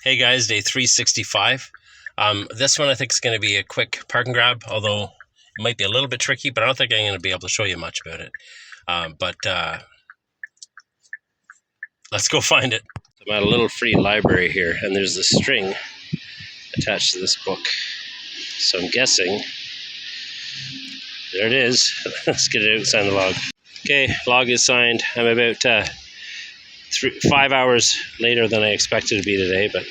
Hey guys, day 365. This one I think is going to be a quick park and grab, although it might be a little bit tricky, but I don't think I'm going to be able to show you much about it. But let's go find it. I'm at a little free library here, and there's a string attached to this book. So I'm guessing, there it is. Let's get it out and sign the log. Okay, log is signed. I'm about 5 hours later than I expected to be today, but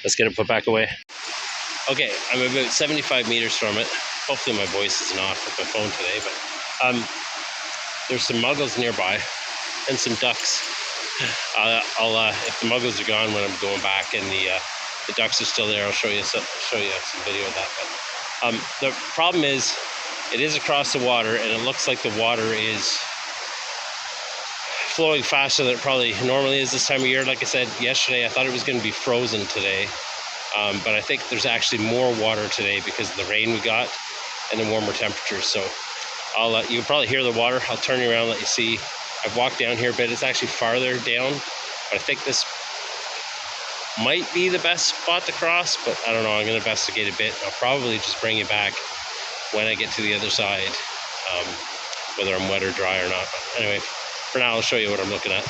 let's get it put back away. Okay, I'm about 75 meters from it. Hopefully my voice isn't off with my phone today, but there's some muggles nearby and some ducks. If the muggles are gone when I'm going back and the ducks are still there, I'll show you some video of that. But the problem is, it is across the water, and it looks like the water is flowing faster than it probably normally is this time of year. Like I said yesterday, I thought it was going to be frozen today. But I think there's actually more water today because of the rain we got and the warmer temperatures. So you can probably hear the water. I'll turn you around and let you see. I've walked down here a bit. It's actually farther down, but I think this might be the best spot to cross, but I don't know. I'm going to investigate a bit. I'll probably just bring you back when I get to the other side, whether I'm wet or dry or not. But anyway, for now, I'll show you what I'm looking at.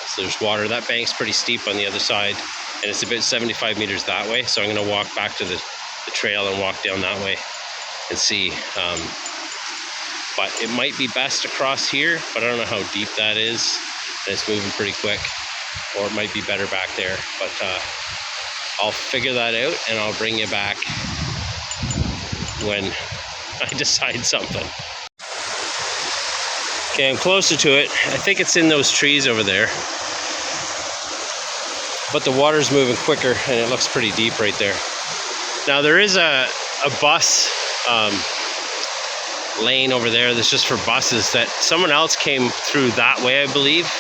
So there's water. That bank's pretty steep on the other side, and it's about 75 meters that way. So I'm going to walk back to the trail and walk down that way and see. But it might be best to cross here, but I don't know how deep that is, and it's moving pretty quick, or it might be better back there. But I'll figure that out, and I'll bring you back when I decide something. Okay, I'm closer to it. I think it's in those trees over there, but the water's moving quicker, and it looks pretty deep right there. Now there is a bus lane over there that's just for buses that someone else came through that way, I believe,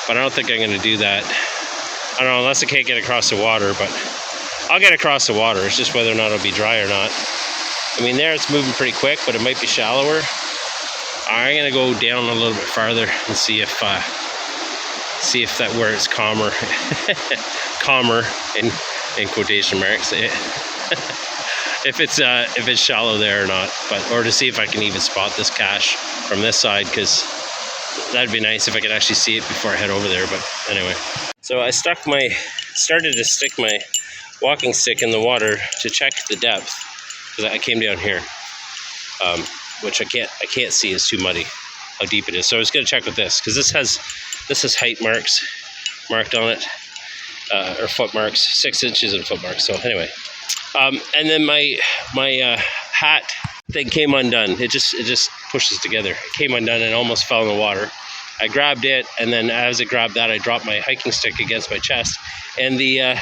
but I don't think I'm going to do that. I don't know, unless I can't get across the water, but I'll get across the water. It's just whether or not it'll be dry or not. I mean, there it's moving pretty quick, but it might be shallower. I'm going to go down a little bit farther and see if that where it's calmer, calmer in quotation marks, if it's shallow there or not, or to see if I can even spot this cache from this side, because that'd be nice if I could actually see it before I head over there. But anyway, so I started to stick my walking stick in the water to check the depth, because I came down here, which I can't see, is too muddy how deep it is. So I was going to check with this, because this has height marks marked on it, or foot marks, 6 inches and foot marks. So anyway, and then my hat thing came undone. It just pushes together. It came undone and almost fell in the water. I grabbed it, and then as I grabbed that, I dropped my hiking stick against my chest, and I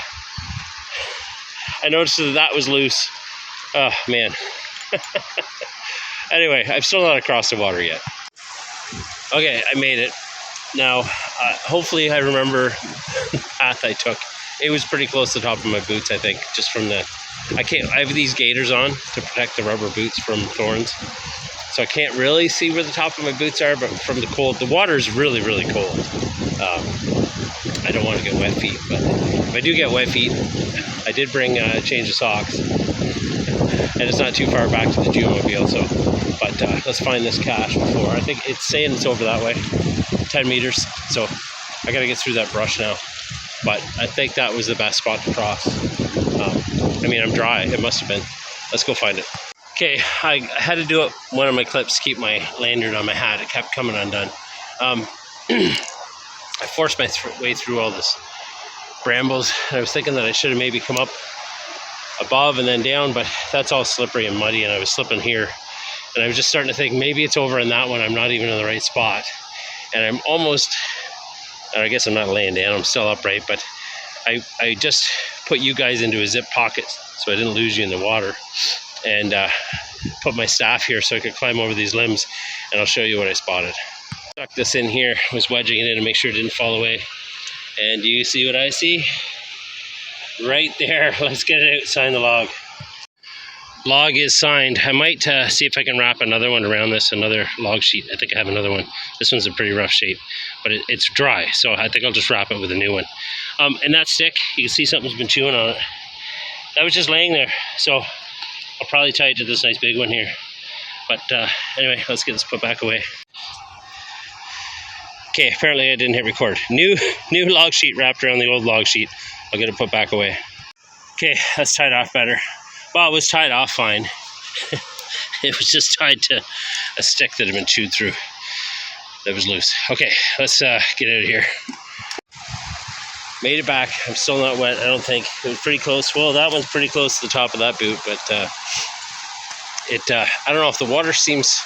noticed that was loose. Oh man. Anyway, I'm still not across the water yet. Okay, I made it. Now, hopefully I remember the path I took. It was pretty close to the top of my boots, I think, just from I have these gaiters on to protect the rubber boots from thorns. So I can't really see where the top of my boots are, but from the cold, the water is really, really cold. I don't want to get wet feet, but if I do get wet feet, I did bring a change of socks. And it's not too far back to the Geomobile, but let's find this cache before. I think it's saying it's over that way, 10 meters. So I got to get through that brush now. But I think that was the best spot to cross. I mean, I'm dry. It must have been. Let's go find it. Okay, I had to do it one of my clips to keep my lanyard on my hat. It kept coming undone. I forced my way through all this brambles. I was thinking that I should have maybe come up above and then down, but that's all slippery and muddy, and I was slipping here. And I was just starting to think maybe it's over in that one. I'm not even in the right spot. And I'm almost, I guess I'm not laying down, I'm still upright, but I just put you guys into a zip pocket so I didn't lose you in the water, and put my staff here so I could climb over these limbs, and I'll show you what I spotted. Stuck this in here, was wedging it in to make sure it didn't fall away. And do you see what I see? Right there. Let's get it out, sign the log. Log is signed. I might see if I can wrap another one around this, another log sheet. I think I have another one. This one's in pretty rough shape, but it's dry, so I think I'll just wrap it with a new one. And that stick, you can see something's been chewing on it. That was just laying there, so I'll probably tie it to this nice big one here. But anyway, let's get this put back away. Okay, apparently I didn't hit record. New log sheet wrapped around the old log sheet. I'll get it put back away. Okay, that's tied off better. Well, it was tied off fine. It was just tied to a stick that had been chewed through. That was loose. Okay, let's get out of here. Made it back. I'm still not wet, I don't think. It was pretty close. Well, that one's pretty close to the top of that boot, but I don't know if the water seems,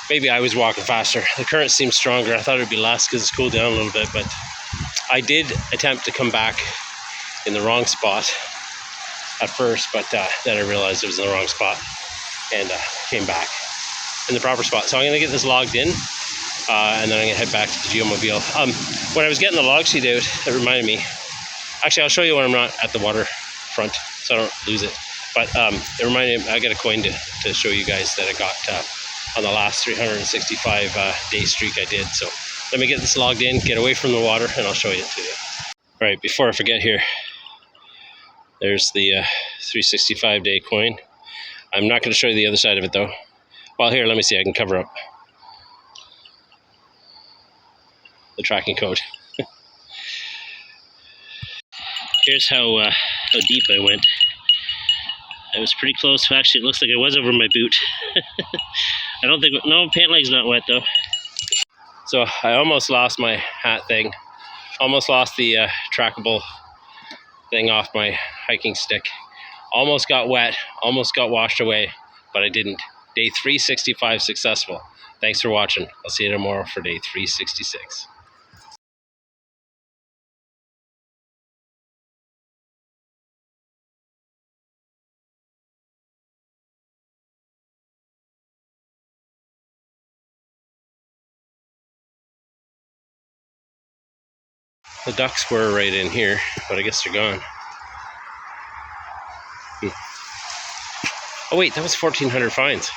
maybe I was walking faster. The current seems stronger. I thought it would be less because it's cooled down a little bit, but I did attempt to come back in the wrong spot at first, but then I realized it was in the wrong spot and came back in the proper spot. So I'm going to get this logged in and then I'm going to head back to the Geomobile. When I was getting the log sheet out, it reminded me, actually I'll show you when I'm not at the waterfront so I don't lose it, but it reminded me, I got a coin to show you guys that I got on the last 365 day streak I did. So let me get this logged in, get away from the water, and I'll show it to you. All right, before I forget here, there's the 365 day coin. I'm not going to show you the other side of it though. Well, here, let me see, I can cover up the tracking code. Here's how deep I went. I was pretty close. Actually, it looks like it was over my boot. I don't think, no, pant leg's not wet though. So I almost lost my hat thing. Almost lost the trackable thing off my hiking stick. Almost got wet, almost got washed away, but I didn't. Day 365 successful. Thanks for watching. I'll see you tomorrow for day 366. The ducks were right in here, but I guess they're gone. Oh wait, that was 1,400 fines.